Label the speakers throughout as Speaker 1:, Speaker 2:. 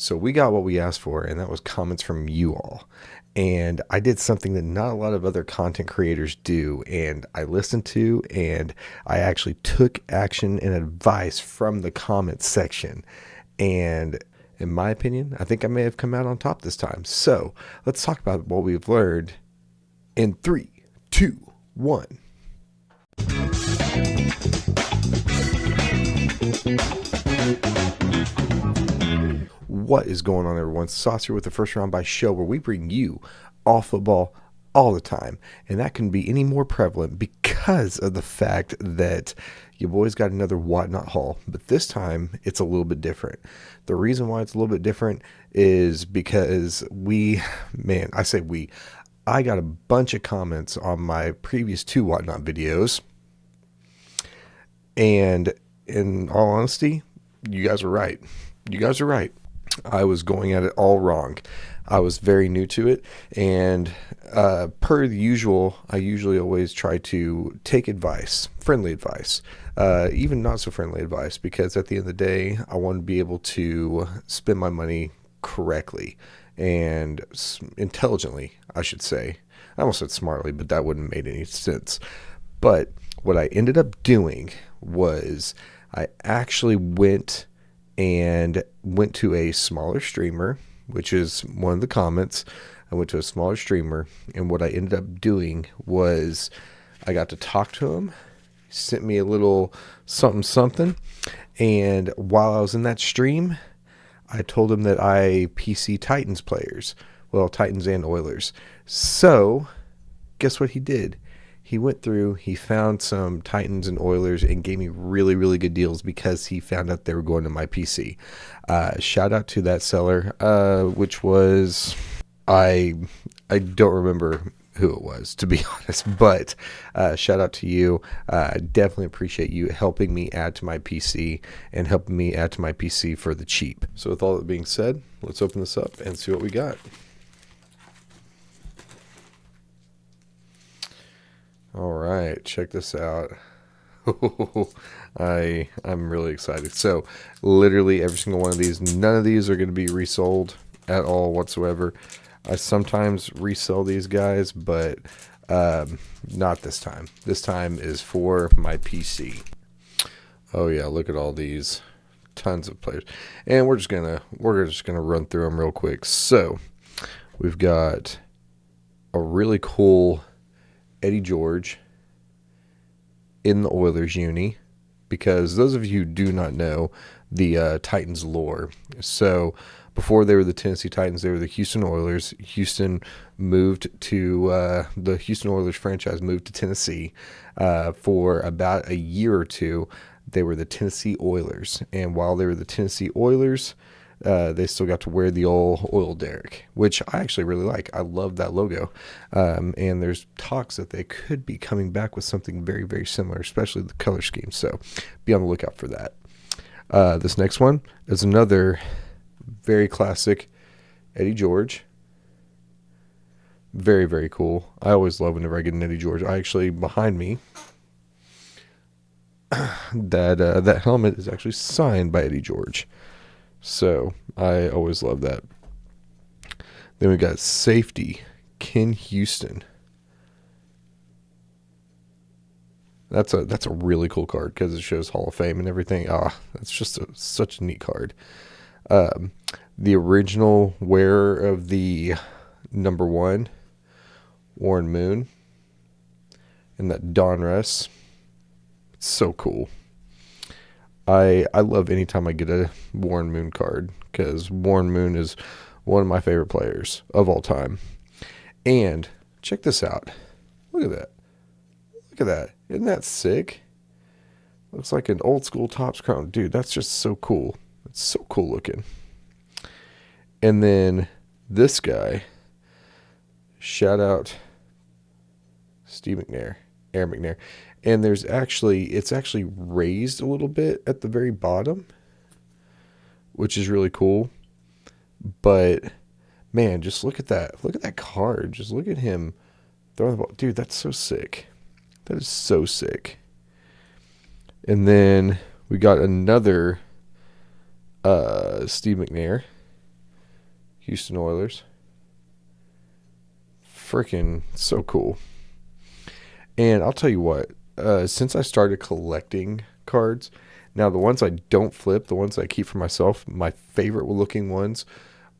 Speaker 1: So we got what we asked for, and that was comments from you all. And I did something that not a lot of other content creators do, and I listened to, and I actually took action and advice from the comments section. And in my opinion, I think I may have come out on top this time. So let's talk about what we've learned in 3, 2, 1. What is going on, everyone? Sauce here with the First Round by Show, where we bring you all football all the time. And that can be any more prevalent because of the fact that your boys got another Whatnot haul. But this time, it's a little bit different. The reason why it's a little bit different is because I got a bunch of comments on my previous 2 Whatnot videos. And in all honesty, you guys are right. I was going at it all wrong. I was very new to it, and per the usual, I usually always try to take advice, friendly advice, even not so friendly advice, because at the end of the day, I want to be able to spend my money correctly and intelligently, I should say. I almost said smartly, but that wouldn't have made any sense. But what I ended up doing was I actually went to a smaller streamer, which is one of the comments. I went to a smaller streamer, and what I ended up doing was I got to talk to him. He sent me a little something, and while I was in that stream, I told him that I PC Titans players. Well, Titans and Oilers. So, guess what he did? He went through, he found some Titans and Oilers and gave me really, really good deals because he found out they were going to my PC. Shout out to that seller, which was, I don't remember who it was, to be honest, but shout out to you. Definitely appreciate you helping me add to my PC and helping me add to my PC for the cheap. So with all that being said, let's open this up and see what we got. All right, check this out. I'm really excited. So literally every single one of these, none of these are going to be resold at all whatsoever. I sometimes resell these guys, but not this time. This time is for my PC. Oh yeah, look at all these, tons of players, and we're just gonna run through them real quick. So we've got a really cool Eddie George in the Oilers uni, because those of you who do not know the Titans lore, so before they were the Tennessee Titans, they were the Houston Oilers. Houston moved to the Houston Oilers franchise moved to Tennessee for about a year or two. They were the Tennessee Oilers, and while they were the Tennessee Oilers, they still got to wear the old oil derrick, which I actually really like. I love that logo. And there's talks that they could be coming back with something very, very similar, especially the color scheme. So be on the lookout for that. This next one is another very classic Eddie George. Very, very cool. I always love whenever I get an Eddie George. I actually, behind me, that helmet is actually signed by Eddie George. So I always love that. Then we got safety, Ken Houston. That's a really cool card because it shows Hall of Fame and everything. That's just such a neat card. The original wearer of the number 1, Warren Moon, and that Donruss. It's so cool. I love anytime I get a Warren Moon card, because Warren Moon is one of my favorite players of all time. And check this out. Look at that. Look at that. Isn't that sick? Looks like an old school Topps crown. Dude, that's just so cool. It's so cool looking. And then this guy, shout out Steve McNair, Aaron McNair. And it's actually raised a little bit at the very bottom, which is really cool. But man, just look at that. Look at that card. Just look at him throwing the ball. Dude, that's so sick. That is so sick. And then we got another Steve McNair. Houston Oilers. Freaking so cool. And I'll tell you what, since I started collecting cards, now the ones I don't flip, the ones I keep for myself, my favorite looking ones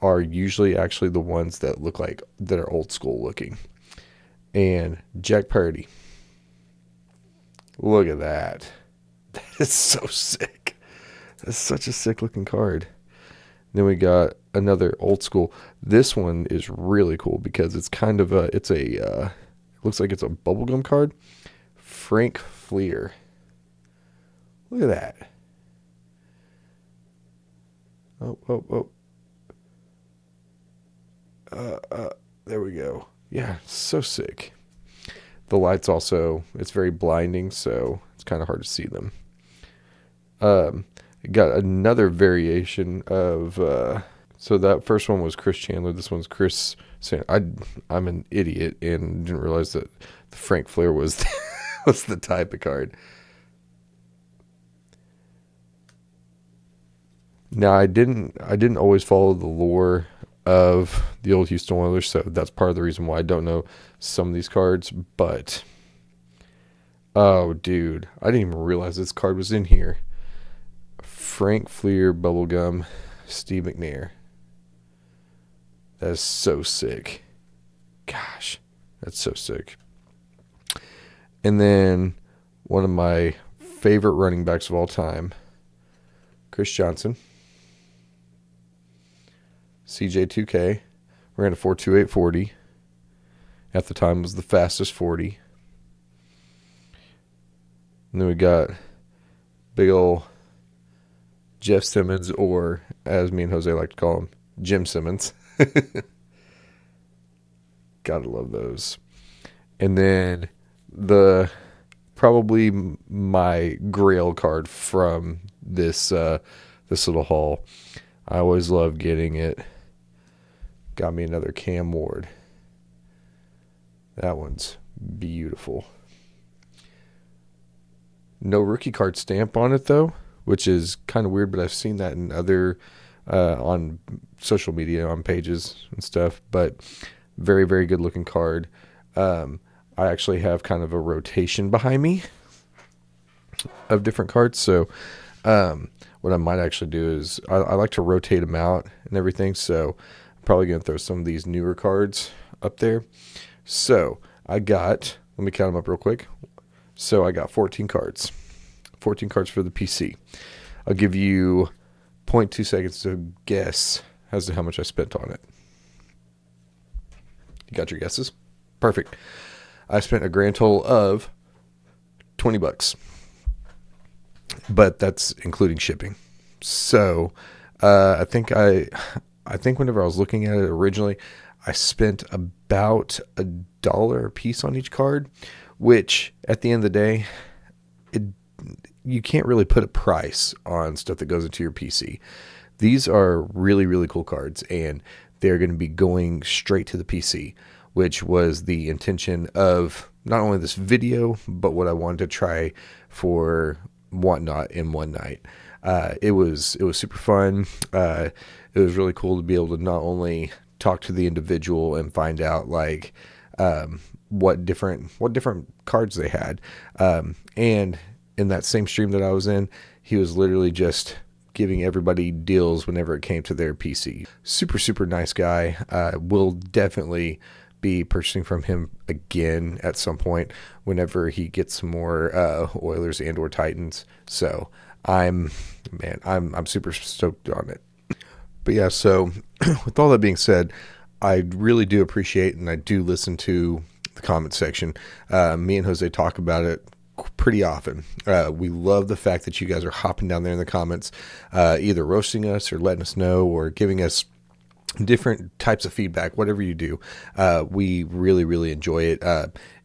Speaker 1: are usually actually the ones that look like, that are old school looking. And Jack Purdy. Look at that. That is so sick. That's such a sick looking card. Then we got another old school. This one is really cool because it's kind of a, it looks like it's a bubblegum card. Frank Fleer. Look at that. Oh. There we go. Yeah, so sick. The lights also, it's very blinding, so it's kind of hard to see them. Got another variation of, so that first one was Chris Chandler. This one's Chris. I'm an idiot and didn't realize that the Frank Fleer was was the type of card. Now I didn't always follow the lore of the old Houston Oilers, so that's part of the reason why I don't know some of these cards. But oh, dude, I didn't even realize this card was in here. Frank Fleer, bubblegum, Steve McNair. That is so sick. Gosh, that's so sick. And then one of my favorite running backs of all time, Chris Johnson. CJ2K. Ran a 4.28 40. At the time was the fastest 40. And then we got big ol' Jeff Simmons, or as me and Jose like to call him, Jim Simmons. Gotta love those. And then probably my grail card from this little haul. I always love getting it. Got me another Cam Ward. That one's beautiful. No rookie card stamp on it though, which is kind of weird, but I've seen that in other on social media, on pages and stuff. But very, very good looking card. I actually have kind of a rotation behind me of different cards. So what I might actually do is I like to rotate them out and everything. So I'm probably going to throw some of these newer cards up there. So let me count them up real quick. So I got 14 cards. 14 cards for the PC. I'll give you 0.2 seconds to guess as to how much I spent on it. You got your guesses? Perfect. I spent a grand total of $20. But that's including shipping. So I think whenever I was looking at it originally, I spent about $1 a piece on each card, which at the end of the day, you can't really put a price on stuff that goes into your PC. These are really, really cool cards, and they're going to be going straight to the PC, which was the intention of not only this video, but what I wanted to try for Whatnot in one night. It was super fun. It was really cool to be able to not only talk to the individual and find out like what different cards they had, and in that same stream that I was in, he was literally just giving everybody deals whenever it came to their PC. Super, super nice guy. Will definitely be purchasing from him again at some point whenever he gets some more Oilers and or Titans. So I'm super stoked on it. But yeah, so with all that being said, I really do appreciate, and I do listen to the comment section. Me and Jose talk about it pretty often. We love the fact that you guys are hopping down there in the comments, either roasting us or letting us know or giving us different types of feedback, whatever you do. We really, really enjoy it.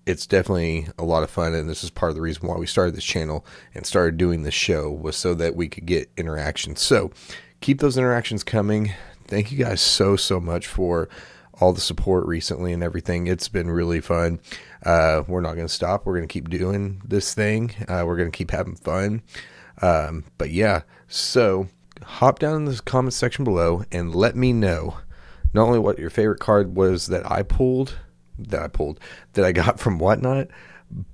Speaker 1: It's definitely a lot of fun, and this is part of the reason why we started this channel and started doing this show, was so that we could get interaction. So keep those interactions coming. Thank you guys so much for all the support recently and everything. It's been really fun. We're not going to stop. We're going to keep doing this thing. We're going to keep having fun. But yeah, so hop down in the comment section below and let me know not only what your favorite card was that I got from Whatnot,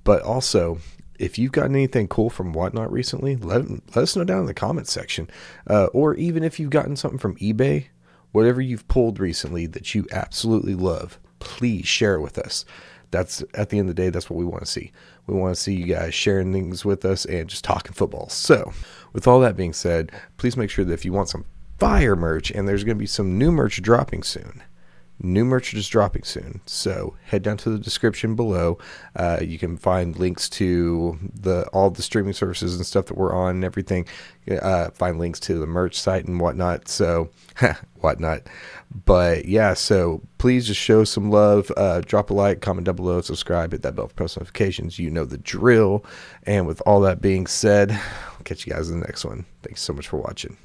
Speaker 1: but also if you've gotten anything cool from Whatnot recently, let us know down in the comments section. Or even if you've gotten something from eBay, whatever you've pulled recently that you absolutely love, please share it with us. That's, at the end of the day, that's what we want to see. We want to see you guys sharing things with us and just talking football. So with all that being said, please make sure that if you want some fire merch, and there's going to be some new merch dropping soon. New merch is dropping soon, so head down to the description below. You can find links to all the streaming services and stuff that we're on and everything. Find links to the merch site and whatnot. So, whatnot. But yeah, so please just show some love. Drop a like, comment down below, subscribe, hit that bell for post notifications. You know the drill. And with all that being said, I'll catch you guys in the next one. Thanks so much for watching.